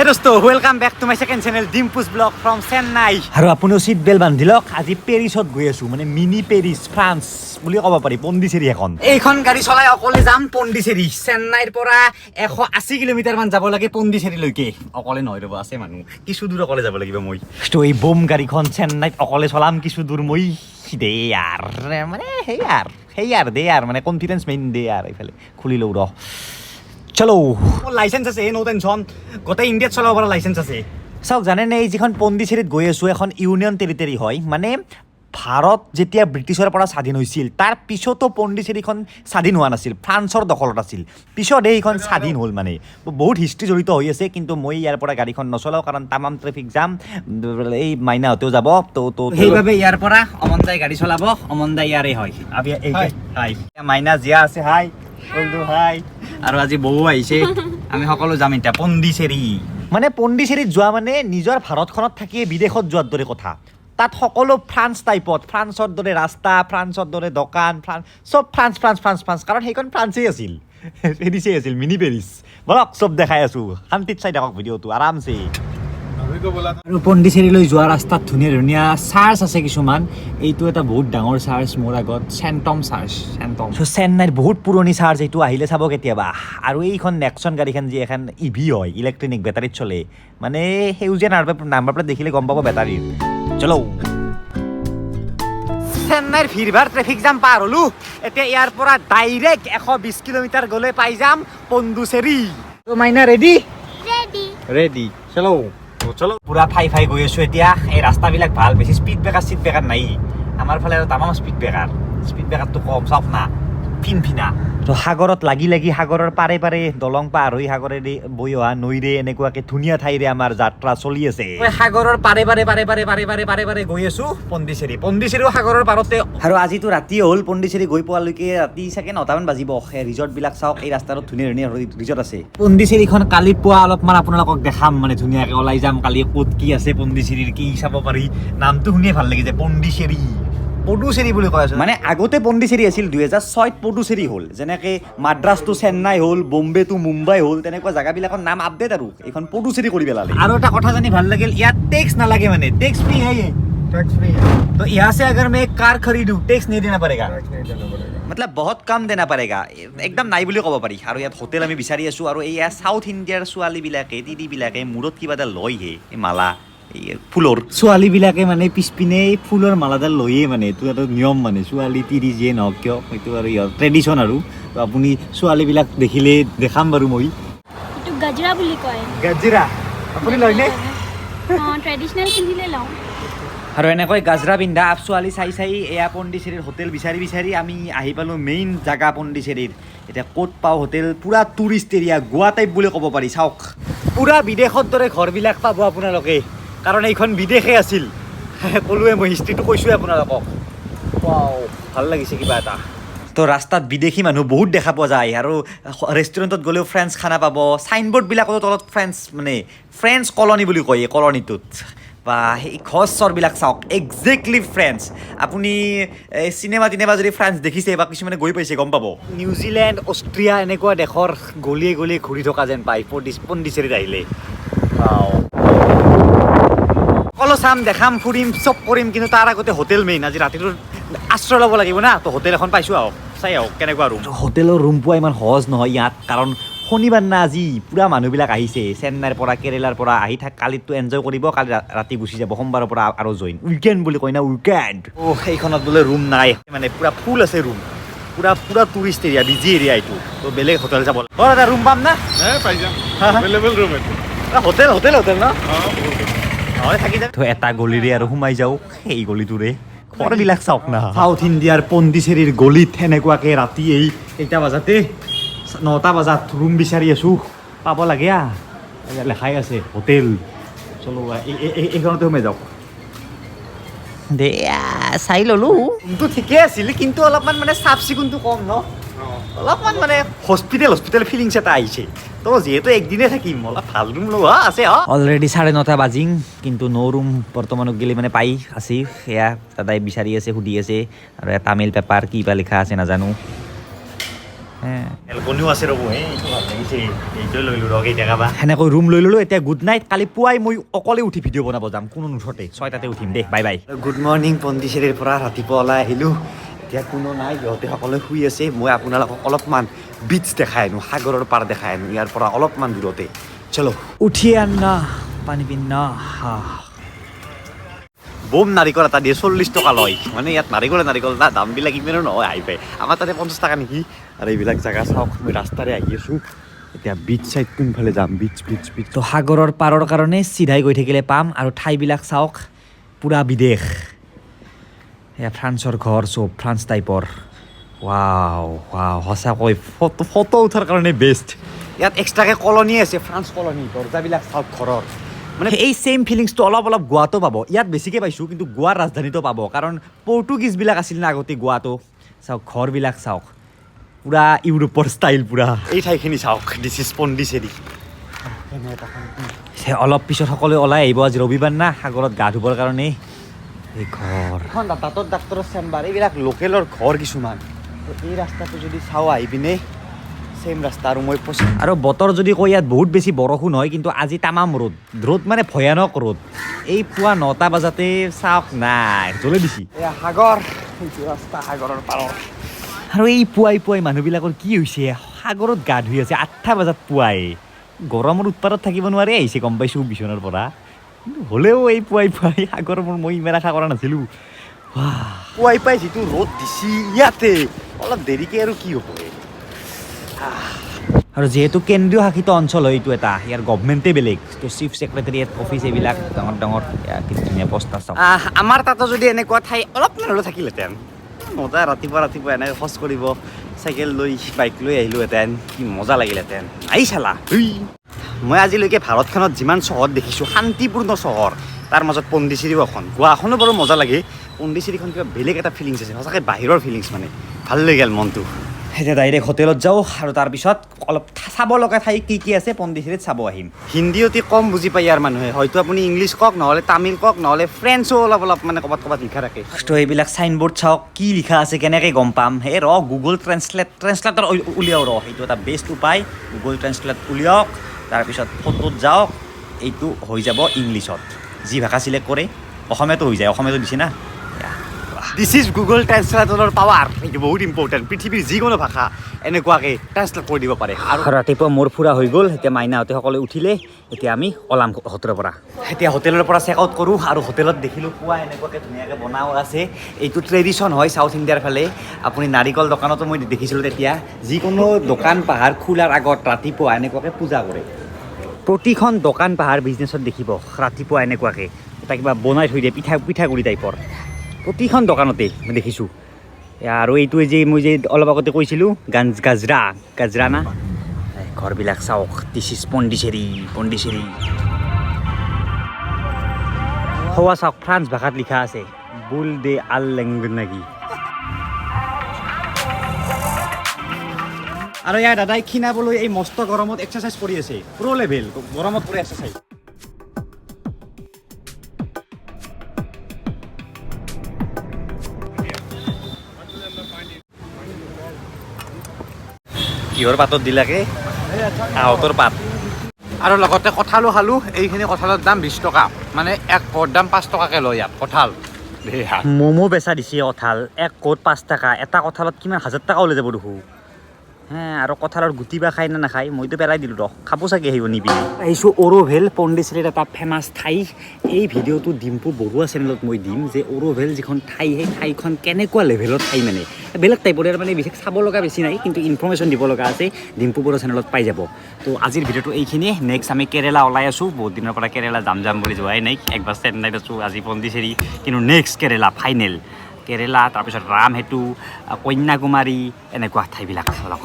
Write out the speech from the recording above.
दोस्तों welcome back to my second channel Dimpus blog from Chennai আৰু আপুনি সিট বেল বান্ধি লওক আজি পেৰিছত গৈ আছো মানে মিনি পেৰিছ ফ্ৰান্স বুলি ক'ব পাৰি পণ্ডিচেৰী এখন এইখন গাড়ী চলাই অকলে যাম পণ্ডিচেৰী চেন্নাইৰ পৰা 180 কিলোমিটাৰ মান যাব লাগে পণ্ডিচেৰীলৈকে অকলে নহয় ৰব আছে মানুহ কিছু দূৰ অকলে যাব লাগিব মই তো এই বম গাড়ীখন চেন্নাইত অকলে চলাম কিছু দূৰ মই দে यार মানে হে यार দে यार মানে কনফিডেন্স মেইন দে यार এইফালে খুলি লও ৰ চলো লাইসেন্স আছে নো টেনশন গোটেই ইন্ডিয়াত চলাব পৰা লাইসেন্স আছে চাওক জানে নে যিখন পণ্ডিচেৰীত গৈ আছো এখন ইউনিয়ন টেৰিটৰী হয় মানে ভাৰত যেতিয়া ব্ৰিটিছৰ পৰা স্বাধীন হৈছিল তাৰ পিছতো পণ্ডিচেৰীখন স্বাধীন হোৱা নাছিল ফ্ৰান্সৰ দখলত আছিল পিছত এইখন স্বাধীন হ'ল মানে বহুত হিষ্ট্ৰী জড়িত হৈ আছে কিন্তু মই ইয়াৰ পৰা গাড়ীখন নচলাও কাৰণ তামাম ট্ৰেফিক জাম এই মাইনাহঁতেও যাব তো সেইবাবে ইয়াৰ পৰা অমন দাই গাড়ী চলাব অমন দাই ইয়াৰে হয় আবি এই হাই মাইনা জিয়া আছে হাই বন্ধু হাই আৰু আজি বহু আহিছে আমি সকলো যাম এতিয়া পণ্ডিচেৰী মানে পণ্ডিচেৰীত যোৱা মানে নিজৰ ভাৰতখনত থাকি বিদেশত যোৱাৰ দৰে কথা তাত সকলো ফ্ৰান্স টাইপত ফ্ৰান্সৰ দৰে ৰাস্তা ফ্ৰান্সৰ দৰে দোকান চব ফ্ৰান্স কাৰণ সেইখন ফ্ৰান্সেই আছিল পেৰিছেই আছিল মিনি পেৰিছ বলক চব দেখাই আছো শান্তিত চাই থাকক ভিডিঅ'টো আৰামছে আৰু পণ্ডিচেৰীলৈ যোৱা ৰাস্তাত ধুনীয়া ধুনীয়া চাৰ্চ আছে কিছুমান এইটো এটা বহুত ডাঙৰ চাৰ্চ মোৰ আগত চেণ্টম চেন্নাইৰ বহুত পুৰণি চাৰ্চ এইটো আহিলে চাব কেতিয়াবা আৰু এইখন নেক্সন গাড়ীখন যি এখন ইভি হয় ইলেক্ট্ৰনিক বেটাৰীত চলে মানে সেউজীয়া নাম্বাৰ প্লেট দেখিলে গম পাব বেটাৰীৰ চলো চেন্নাইৰ ভিৰভাৰ ট্ৰেফিক জাম পাৰ হলো এতিয়া ইয়াৰ পৰা ডাইৰেক্ট 120 কিলোমিটাৰ গ'লে পাই যাম পণ্ডিচেৰী তো মাইনা ৰেডি চলো চলো পুৰা ফাই গৈ আছো এতিয়া এই ৰাস্তাবিলাক ভাল বেছি স্পীড ব্ৰেকাৰ নাই আমাৰ ফালে আৰু তামাম স্পীড ব্ৰেকাৰটো কম চাওক না ফিনফিনা তো সাগৰত লাগি সাগৰৰ পাৰে দলং পাৰ হৈ সাগৰেদি বৈ অহা নৈৰে এনেকুৱাকে ধুনীয়া ঠাইৰে আমাৰ যাত্ৰা চলি আছে সাগৰৰ পাৰে গৈ আছো পণ্ডিচেৰীও সাগৰৰ পাৰতে আৰু আজিতো ৰাতি হ'ল পণ্ডিচেৰী গৈ পোৱালৈকে ৰাতি চাগে 9টা মান বাজিব ৰিজৰ্ট বিলাক চাওক এই ৰাস্তাটোত ধুনীয়া ৰিজৰ্ট আছে পণ্ডিচেৰীখন কালি পুৱা অলপমান আপোনালোকক দেখাম মানে ধুনীয়াকে ওলাই যাম কালি ক'ত কি আছে পণ্ডিচেৰীৰ কি চাব পাৰি নামটো শুনিয়ে ভাল লাগিছে পুডুচেৰী বুলি কয় মানে আগতে পণ্ডিচেৰী আছিল 2006 পুডুচেৰী হ'ল যেনেকে মাদ্ৰাছটো চেন্নাই হ'ল বম্বে টু মুম্বাই হ'ল তেনেকুৱা জাগাবিলাকৰ নাম আপডেট আৰু এখন পুডুচেৰী কৰি পেলালে আৰু এটা কথা জানি ভাল লাগিল ইয়াত টেক্স নালাগে মানে টেক্স ফ্ৰী है टैक्स फ्री है तो यहाँ से अगर मैं एक कार खरीदूं टैक्स नहीं देना पड़ेगा मतलब बहुत कम देना पड़ेगा एकदम নাই বুলি ক'ব পাৰি আৰু ইয়াত হোটেল আমি বিচাৰি আছো আৰু এই সাউথ ইণ্ডিয়াৰ ছোৱালীবিলাকে দিদিবিলাকে মূৰত কিবা এটা লয় হে এই মালা ফুলৰ ছোৱালীবিলাকে মানে পিছপিনে ফুলৰ মালাডাল লৈয়ে মানে এইটো এটা নিয়ম মানে ছোৱালী তিৰি যিয়ে নহওক কিয় এইটো আৰু ইয়াৰ ট্ৰেডিশ্যন আৰু তো আপুনি ছোৱালীবিলাক দেখিলে দেখাম বাৰু মই এইটো গাজৰা বুলি কয় গাজৰা আপুনি লয়নে ট্ৰেডিশ্যনেল পিন্ধিলে লওঁ আৰু এনেকৈ গাজৰা পিন্ধা ছোৱালী চাই এয়া পণ্ডিচেৰীৰ হোটেল বিচাৰি আমি আহি পালোঁ মেইন জাগা পণ্ডিচেৰীৰ এতিয়া ক'ত পাওঁ হোটেল পুৰা টুৰিষ্ট এৰিয়া গোৱা টাইপ বুলি ক'ব পাৰি চাওক পুৰা বিদেশৰ দৰে ঘৰবিলাক পাব আপোনালোকে কাৰণ এইখন বিদেশে আছিল ক'লোৱে মই হিষ্ট্ৰীটো কৈছোৱে আপোনালোকক ভাল লাগিছে কিবা এটা তো ৰাস্তাত বিদেশী মানুহ বহুত দেখা পোৱা যায় আৰু ৰেষ্টুৰেণ্টত গ'লেও ফ্ৰেঞ্চ খানা পাব চাইনবোৰ্ডবিলাকতো তলত ফ্ৰেঞ্চ কলনি বুলি কয় এই কলনিটোত বা সেই ঘৰ চৰবিলাক চাওক একজেক্টলি ফ্ৰেঞ্চ আপুনি চিনেমা যদি ফ্ৰান্স দেখিছে বা কিছুমানে গৈ পাইছে গম পাব নিউজিলেণ্ড অষ্ট্ৰিয়া এনেকুৱা দেশৰ গলিয়ে ঘূৰি থকা যেন পায় পণ্ডিচেৰীত আহিলে সকলো চাম দেখাম ফুৰিম চব কৰিম কিন্তু তাৰ আগতে হোটেল মেইন আজি ৰাতিটো আশ্ৰয় ল'ব লাগিব না তো হোটেল এখন পাইছোঁ আহক চাই আহক কেনেকুৱা ৰুম হোটেলৰ ৰুম পোৱা ইমান সহজ নহয় ইয়াত কাৰণ শনিবাৰ না আজি পুৰা মানুহবিলাক আহিছে চেন্নাইৰ পৰা কেৰেলাৰ পৰা আহি কালিতো এনজয় কৰিব কালি ৰাতি গুচি যাব সোমবাৰৰ পৰা আৰু জইন উইকেণ্ড বুলি কয় না উইকেণ্ড সেইখনত বোলে ৰুম নাই মানে পুৰা ফুল আছে ৰুম পুৰা টুৰিষ্ট এৰিয়া বিজি এৰিয়া এইটো তো বেলেগ হোটেল যাব এটা ৰুম পাম না পাই যাম এভেইলেবল ৰুম হোটেল ন থাকি যায় তো এটা গলিৰে আৰু সোমাই যাওঁ সেই গলিটোৰে ঘৰবিলাক চাওক না সাউথ ইণ্ডিয়াৰ পণ্ডিচেৰীৰ গলিত এনেকুৱাকে ৰাতি এই কেইটা বজাতে 9টা বজাত ৰুম বিচাৰি আছো পাব লাগে লেখাই আছে হোটেল চলো এইখনতে সোমাই যাওক দে চাই ল'লো ৰুমটো ঠিকে আছিল কিন্তু অলপমান মানে চাফ চিকুণটো কম ন অলপমান মানে হস্পিটেল ফিলিংছ এটা আহিছে তো যিহেতু একদিনে থাকিম অলপ ভাল ৰুম লোৱা আছে অলৰেডি 9:30 বাজিং কিন্তু নো ৰুম বৰ্তমানত গেলি মানে পাই আছে সেয়া দাদাই বিচাৰি আছে সুধি আছে আৰু তামিল পেপাৰ কি বা লিখা আছে নাজানো এলকনিও আছে ৰ'ব এইটো ভাল লাগিছে এইটোৱে লৈ ল'লোঁ কেইটকা সেনেকৈ ৰুম লৈ ল'লোঁ এতিয়া গুড নাইট কালি পুৱাই মই অকলে উঠি ভিডিঅ' বনাব যাম কোনো নুঠতে 6টাতে উঠিম দেই বাই বাই গুড মৰ্ণিং পণ্ডিচেৰীৰ পৰা ৰাতিপুৱা ওলাই আহিলোঁ এতিয়া কোনো নাই সিহঁতে সকলোৱে শুই আছে মই আপোনালোকক অলপমান বিচ দেখাই আনো সাগৰৰ পাৰ দেখাই আনো ইয়াৰ পৰা অলপমান দূৰতে চলো উঠি আনা পানী পিনা বম নাৰিকল এটা দিয়ে 40 টকা লয় মানে ইয়াত নাৰিকল না দামবিলাক ইমানো নহয় আহি পায় আমাৰ তাতে 50 টকা নেকি আৰু এইবিলাক জেগা চাওক মই ৰাস্তাৰে আহি আছোঁ এতিয়া বিচ চাইড কোনফালে যাম বিচ তো সাগৰৰ পাৰৰ কাৰণে চিধাই গৈ থাকিলে পাম আৰু ঠাইবিলাক চাওক পুৰা বিদেশ এয়া ফ্ৰান্সৰ ঘৰ চব ফ্ৰান্স টাইপৰ ৱাও সঁচাকৈ ফটো উঠাৰ কাৰণে বেষ্ট ইয়াত এক্সট্ৰাকৈ কলনী আছে ফ্ৰান্স কলনী দৰ্জাবিলাক চাওক ঘৰৰ মানে এই ছেইম ফিলিংছটো অলপ গোৱাতো পাব ইয়াত বেছিকৈ পাইছোঁ কিন্তু গোৱাৰ ৰাজধানীতো পাব কাৰণ পৰ্তুগীজবিলাক আছিল না আগতে গোৱাটো চাওক ঘৰবিলাক চাওক পুৰা ইউৰোপৰ ষ্টাইল পুৰা এই ঠাইখিনি চাওক দিছ ইজ পণ্ডিচেৰী অলপ পিছত সকলোৱে ওলাই আহিব আজি ৰবিবাৰ না সাগৰত গা ধুবৰ কাৰণে এই ঘৰ এখন দাঁতৰ ডাক্তৰৰ চেম্বাৰ এইবিলাক লোকেলৰ ঘৰ কিছুমান এই ৰাস্তাটো যদি চাওঁ আহি পিনে ছেইম ৰাস্তা আৰু মই আৰু বতৰ যদি কয় ইয়াত বহুত বেছি বৰষুণ হয় কিন্তু আজি তামাম ৰ'দ মানে ভয়ানক ৰ'দ এই পুৱা 9টা বজাতে চাওক নাই জ্বলে দিছি এয়া সাগৰ সেইটো ৰাস্তা সাগৰৰ পাৰৰ আৰু এই পুৱাই মানুহবিলাকৰ কি হৈছে সাগৰত গা ধুই আছে 8টা বজাত পুৱাই গৰমৰ উৎপাতত থাকিব নোৱাৰে আহিছে গম পাইছোঁ বিচনাৰ পৰা কিন্তু হ'লেও এই পুৱাই সাগৰ মই ইমান আশা কৰা নাছিলোঁ পুৱাই যিটো ৰ'দ দিছি ইয়াতে অলপ দেৰিকৈ আৰু কি হ'ব আৰু যিহেতু কেন্দ্ৰীয় শাসিত অঞ্চল হয় এইটো এটা ইয়াৰ গভমেণ্টে বেলেগ তো চিফ ছেক্ৰেটাৰিয়েট অফিচ এইবিলাক ডাঙৰ কি ধুনীয়া পষ্ট আছে আমাৰ তাতো যদি এনেকুৱা ঠাই অলপমান হ'লেও থাকিলেহেঁতেন মজা ৰাতিপুৱা এনেকৈ খোজ কৰিব চাইকেল লৈ বাইক লৈ আহিলোহেঁতেন কি মজা লাগিলেহেঁতেন আহি চালা মই আজিলৈকে ভাৰতখনত যিমান চহৰ দেখিছোঁ শান্তিপূৰ্ণ চহৰ তাৰ মাজত পণ্ডিচেৰীও এখন গোৱাখনো বাৰু মজা লাগে পণ্ডিচেৰীখন কিবা বেলেগ এটা ফিলিংছ আছে সঁচাকৈ বাহিৰৰ ফিলিংছ মানে ভাল লাগি গ'ল মনটো এতিয়া ডাইৰেক্ট হোটেলত যাওঁ আৰু তাৰপিছত অলপ চাব লগা ঠাই কি আছে পণ্ডিচেৰীত চাব আহিম হিন্দী অতি কম বুজি পায় ইয়াৰ মানুহে হয়তো আপুনি ইংলিছ কওক নহ'লে তামিল কওক নহ'লে ফ্ৰেঞ্চো অলপ মানে ক'ৰবাত লিখা থাকে তো এইবিলাক চাইনবোৰ্ড চাওক কি লিখা আছে কেনেকৈ গম পাম গুগল ট্ৰেন্সলেটৰ উলিয়াও সেইটো এটা বেষ্ট উপায় গুগল ট্ৰেন্সলেট উলিয়াওক তাৰপিছত ফটোত যাওক এইটো হৈ যাব ইংলিছত যি ভাষা চিলেক্ট কৰে অসমীয়াতো হৈ যায় অসমীয়াতো দিছে না দিছ ইজ গুগল ট্ৰেন্সলেটৰৰ পাৱাৰ এইটো বহুত ইম্পৰ্টেণ্ট পৃথিৱীৰ যিকোনো ভাষা এনেকুৱাকৈ ট্ৰেন্সলেট কৰি দিব পাৰে আৰু ৰাতিপুৱা মোৰ ফুৰা হৈ গ'ল এতিয়া মাইনাহঁতে সকলোৱে উঠিলে এতিয়া আমি ওলাম হোটেলৰ পৰা এতিয়া হোটেলৰ পৰা চেক আউট কৰোঁ আৰু হোটেলত দেখিলোঁ পুৱা এনেকুৱাকৈ ধুনীয়াকৈ বনাও আছে এইটো ট্ৰেডিশ্যন হয় চাউথ ইণ্ডিয়াৰ ফালে আপুনি নাৰিকল দোকানতো মই দেখিছিলোঁ তেতিয়া যিকোনো দোকান পাহাৰ খোলাৰ আগত ৰাতিপুৱা এনেকুৱাকৈ পূজা কৰে প্ৰতিখন দোকান পাহাৰ বিজনেছত দেখিব ৰাতিপুৱা এনেকুৱাকৈ এটা কিবা বনাই থৈ দিয়ে পিঠাগুড়ি টাইপৰ প্ৰতিখন দোকানতে মই দেখিছোঁ আৰু এইটোৱে যে মই যে অলপ আগতে কৈছিলোঁ গাজৰা না ঘৰবিলাক চাওক দিছ ইজ পণ্ডিচেৰী হোৱা চাওক ফ্ৰান্স ভাষাত লিখা আছে বুল দে আল লেংগুৱেজ নেকি আৰু ইয়াৰ দাদাই ক্ষীণাবলৈ এই মস্ত গৰমত এক্সাৰচাইজ কৰি আছে প্ৰ' লেভেল গৰমত কৰি এক্সাৰচাইজ কিহৰ পাতত দিলাকে আহঁতৰ পাত আৰু লগতে কঁঠালো খালোঁ এইখিনি কঁঠালৰ দাম 20 টকা মানে এক কোট দাম 5 টকাকৈ লয় ইয়াত কঁঠাল ম'ম' বেচা দিছে কঁঠাল এক কোট 5 টকা এটা কঁঠালত কিমান 1000 টকা ওলাই যাব দেখোঁ আৰু কঁঠালৰ গুটি বা খাই না নাখায় মইতো পেলাই দিলোঁ খাব চাগে আহিব নিপিনে আহিছোঁ অৰোভেল পণ্ডিচেৰীৰ এটা ফেমাছ ঠাই এই ভিডিঅ'টো ডিম্পু বৰুৱা চেনেলত মই দিম যে অৰোভেল যিখন ঠাই সেই ঠাইখন কেনেকুৱা লেভেলত ঠাই মানে বেলেগ টাইপৰ মানে বিশেষ চাব লগা বেছি নাই কিন্তু ইনফৰ্মেশ্যন দিব লগা আছে ডিম্পু বৰুৱা চেনেলত পাই যাব তো আজিৰ ভিডিঅ'টো এইখিনিয়ে নেক্সট আমি কেৰেলা ওলাই আছোঁ বহুত দিনৰ পৰা কেৰেলা যাম বুলি যোৱাই নাই একবাৰ চেন্নাইত আছোঁ আজি পণ্ডিচেৰী কিন্তু নেক্সট কেৰেলা ফাইনেল কেৰেলা তাৰপিছত ৰামহেতু কন্যাকুমাৰী এনেকুৱা ঠাইবিলাক চাওক